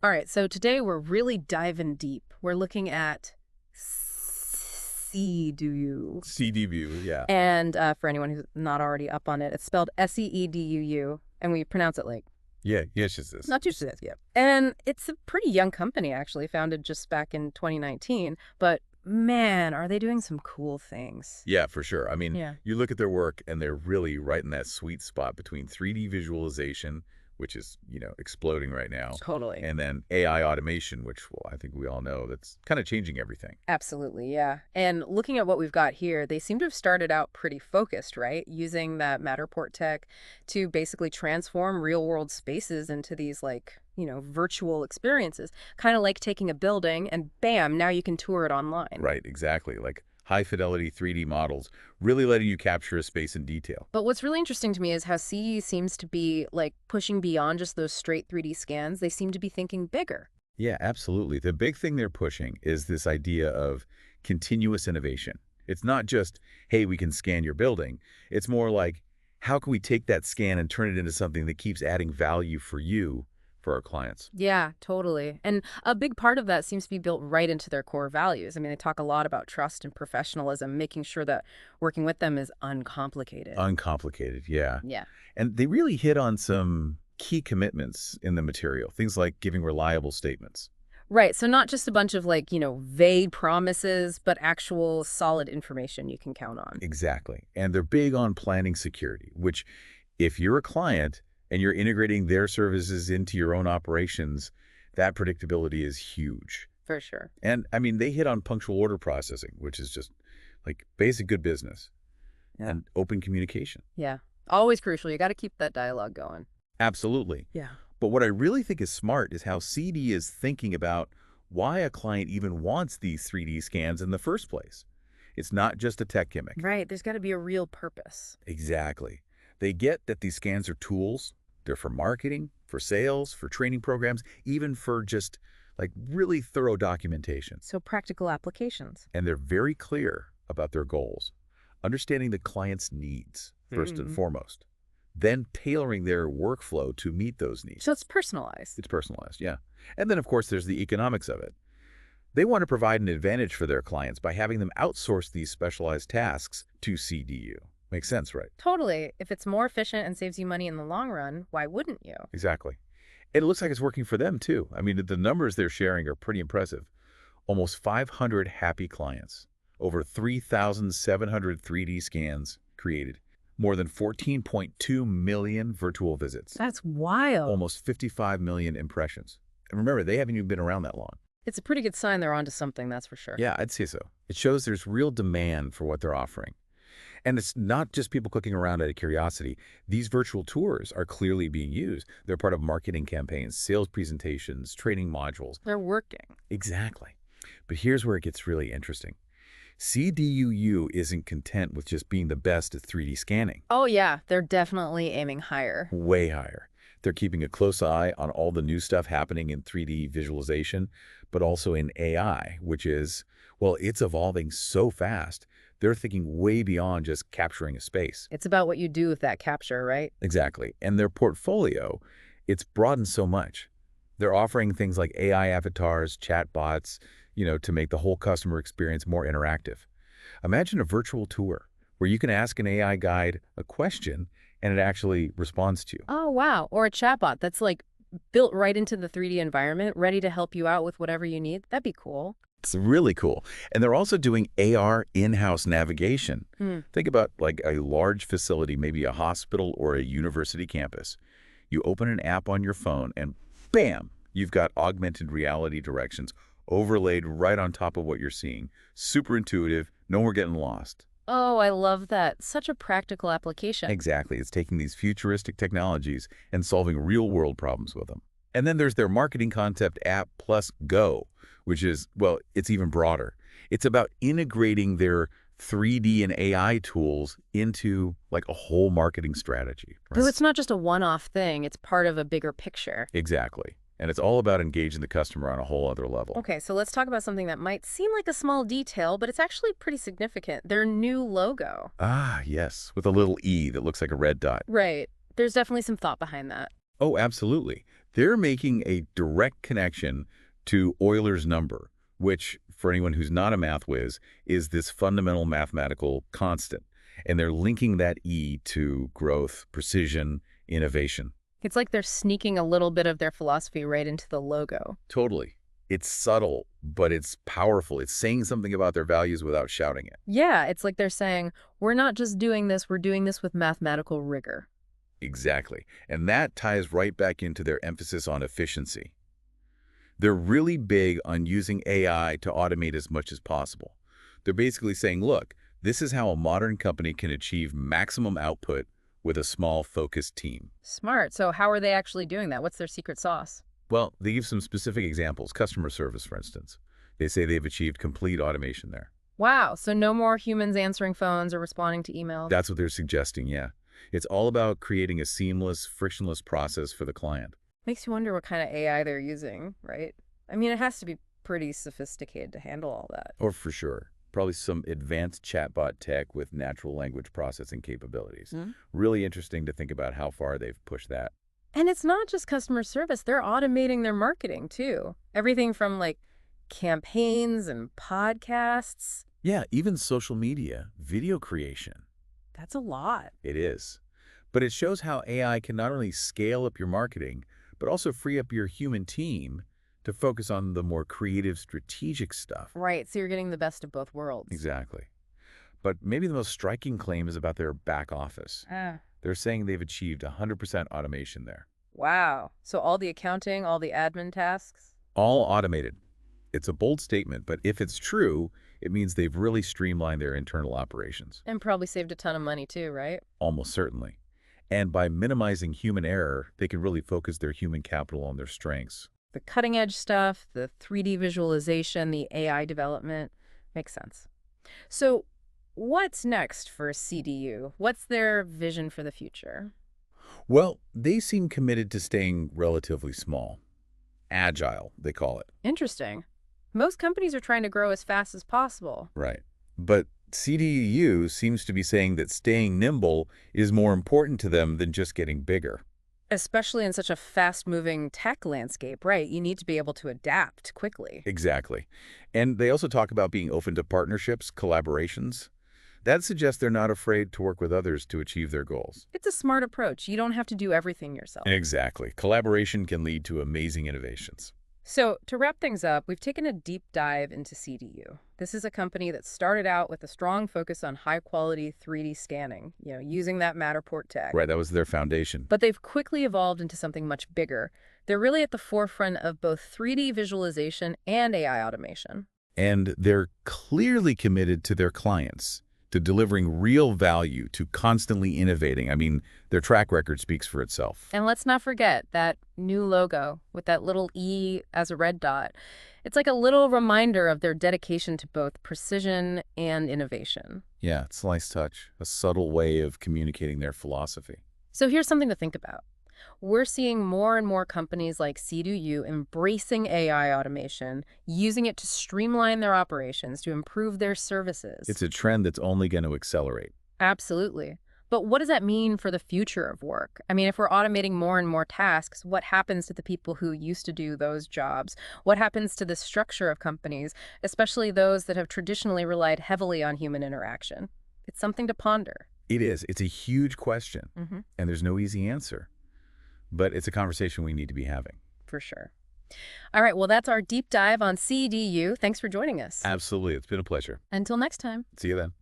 All right, so today we're really diving deep. We're looking at SEEDUU. CDView, yeah. And for anyone who's not already up on it, it's spelled SEEDUU, and we pronounce it like Yeah, yes, it's this. not too sure. Yeah. And it's a pretty young company, actually, founded just back in 2019. But man, are they doing some cool things. Yeah, for sure. I mean, Yeah. you look at their work and they're really right in that sweet spot between 3D visualization, which is, exploding right now, Totally. and then AI automation, which, well, I think we all know that's kind of changing everything. Absolutely, yeah. And looking at what we've got here, they seem to have started out pretty focused, right? Using that Matterport tech to basically transform real-world spaces into these, like, virtual experiences. Kind of like taking a building and bam, now you can tour it online. Right, exactly. Like high-fidelity 3D models, really letting you capture a space in detail. But what's really interesting to me is how CE seems to be, like, pushing beyond just those straight 3D scans. They seem to be thinking bigger. Yeah, absolutely. The big thing they're pushing is this idea of continuous innovation. It's not just, hey, we can scan your building. It's more like, how can we take that scan and turn it into something that keeps adding value for you, for our clients? Yeah, totally. And a big part of that seems to be built right into their core values. I mean, they talk a lot about trust and professionalism, making sure that working with them is uncomplicated. Uncomplicated, yeah. Yeah. And they really hit on some key commitments in the material, things like giving reliable statements. Right. So not just a bunch of like, vague promises, but actual solid information you can count on. Exactly. And they're big on planning security, which if you're a client and you're integrating their services into your own operations, that predictability is huge. For sure. And I mean, they hit on punctual order processing, which is just like basic good business, Yeah. and open communication. Yeah. Always crucial. You got to keep that dialogue going. Absolutely. Yeah. But what I really think is smart is how CD is thinking about why a client even wants these 3D scans in the first place. It's not just a tech gimmick. Right. There's got to be a real purpose. Exactly. They get that these scans are tools. They're for marketing, for sales, for training programs, even for just like really thorough documentation. So practical applications. And they're very clear about their goals, understanding the client's needs first and foremost, then tailoring their workflow to meet those needs. So it's personalized. It's personalized, yeah. And then, of course, there's the economics of it. They want to provide an advantage for their clients by having them outsource these specialized tasks to CDU. Makes sense, right? Totally. If it's more efficient and saves you money in the long run, why wouldn't you? Exactly. And it looks like it's working for them, too. I mean, the numbers they're sharing are pretty impressive. Almost 500 happy clients, over 3,700 3D scans created, more than 14.2 million virtual visits, That's wild. almost 55 million impressions. And remember, they haven't even been around that long. It's a pretty good sign they're onto something, that's for sure. Yeah, I'd say so. It shows there's real demand for what they're offering. And it's not just people clicking around out of curiosity. These virtual tours are clearly being used. They're part of marketing campaigns, sales presentations, training modules. They're working. Exactly. But here's where it gets really interesting. CDUU isn't content with just being the best at 3D scanning. Oh, yeah. They're definitely aiming higher. Way higher. They're keeping a close eye on all the new stuff happening in 3D visualization, but also in AI, which is, well, it's evolving so fast. They're thinking way beyond just capturing a space. It's about what you do with that capture, right? Exactly. And their portfolio, it's broadened so much. They're offering things like AI avatars, chatbots, to make the whole customer experience more interactive. Imagine a virtual tour where you can ask an AI guide a question and it actually responds to you. Oh, wow. Or a chatbot that's like built right into the 3D environment, ready to help you out with whatever you need. That'd be cool. It's really cool. And they're also doing AR in-house navigation. Think about like a large facility, maybe a hospital or a university campus. You open an app on your phone and bam, you've got augmented reality directions overlaid right on top of what you're seeing. Super intuitive, no more getting lost. Oh, I love that. Such a practical application. Exactly. It's taking these futuristic technologies and solving real-world problems with them. And then there's their marketing concept app plus Go, which is, well, it's even broader. It's about integrating their 3D and AI tools into like a whole marketing strategy. So it's not just a one-off thing. It's part of a bigger picture. Exactly. And it's all about engaging the customer on a whole other level. Okay, so let's talk about something that might seem like a small detail, but it's actually pretty significant. Their new logo. Ah, yes, with a little E that looks like a red dot. Right. There's definitely some thought behind that. Oh, absolutely. They're making a direct connection to Euler's number, which, for anyone who's not a math whiz, is this fundamental mathematical constant. And they're linking that E to growth, precision, innovation. It's like they're sneaking a little bit of their philosophy right into the logo. Totally. It's subtle, but it's powerful. It's saying something about their values without shouting it. Yeah, it's like they're saying, we're not just doing this, we're doing this with mathematical rigor. Exactly. And that ties right back into their emphasis on efficiency. They're really big on using AI to automate as much as possible. They're basically saying, look, this is how a modern company can achieve maximum output with a small, focused team. Smart. So how are they actually doing that? What's their secret sauce? Well, they give some specific examples. Customer service, for instance. They say they've achieved complete automation there. Wow, so no more humans answering phones or responding to emails. That's what they're suggesting, yeah. It's all about creating a seamless, frictionless process for the client. Makes you wonder what kind of AI they're using, right? I mean, it has to be pretty sophisticated to handle all that. Or for sure. Probably some advanced chatbot tech with natural language processing capabilities. Really interesting to think about how far they've pushed that. And it's not just customer service. They're automating their marketing, too. Everything from, like, campaigns and podcasts. Yeah, even social media, video creation. That's a lot. It is. But it shows how AI can not only scale up your marketing, but also free up your human team to focus on the more creative, strategic stuff. Right, so you're getting the best of both worlds. Exactly. But maybe the most striking claim is about their back office. They're saying they've achieved 100% automation there. Wow. So all the accounting, all the admin tasks? All automated. It's a bold statement, but if it's true, it means they've really streamlined their internal operations. And probably saved a ton of money too, right? Almost certainly. And by minimizing human error, they can really focus their human capital on their strengths. The cutting edge stuff, the 3D visualization, the AI development, makes sense. So what's next for CDU? What's their vision for the future? Well, they seem committed to staying relatively small. Agile, they call it. Interesting. Most companies are trying to grow as fast as possible. Right. But CDU seems to be saying that staying nimble is more important to them than just getting bigger. Especially in such a fast-moving tech landscape, right? You need to be able to adapt quickly. Exactly. And they also talk about being open to partnerships, collaborations. That suggests they're not afraid to work with others to achieve their goals. It's a smart approach. You don't have to do everything yourself. Exactly. Collaboration can lead to amazing innovations. So to wrap things up, we've taken a deep dive into CDU. This is a company that started out with a strong focus on high-quality 3D scanning, using that Matterport tech. Right, that was their foundation. But they've quickly evolved into something much bigger. They're really at the forefront of both 3D visualization and AI automation. And they're clearly committed to their clients, to delivering real value, to constantly innovating. I mean, their track record speaks for itself. And let's not forget that new logo with that little E as a red dot. It's like a little reminder of their dedication to both precision and innovation. Yeah, it's a nice touch, a subtle way of communicating their philosophy. So here's something to think about. We're seeing more and more companies like SEEDUU embracing AI automation, using it to streamline their operations, to improve their services. It's a trend that's only going to accelerate. Absolutely. But what does that mean for the future of work? I mean, if we're automating more and more tasks, what happens to the people who used to do those jobs? What happens to the structure of companies, especially those that have traditionally relied heavily on human interaction? It's something to ponder. It is. It's a huge question, and there's no easy answer. But it's a conversation we need to be having. For sure. All right, well, that's our deep dive on CDU. Thanks for joining us. Absolutely. It's been a pleasure. Until next time. See you then.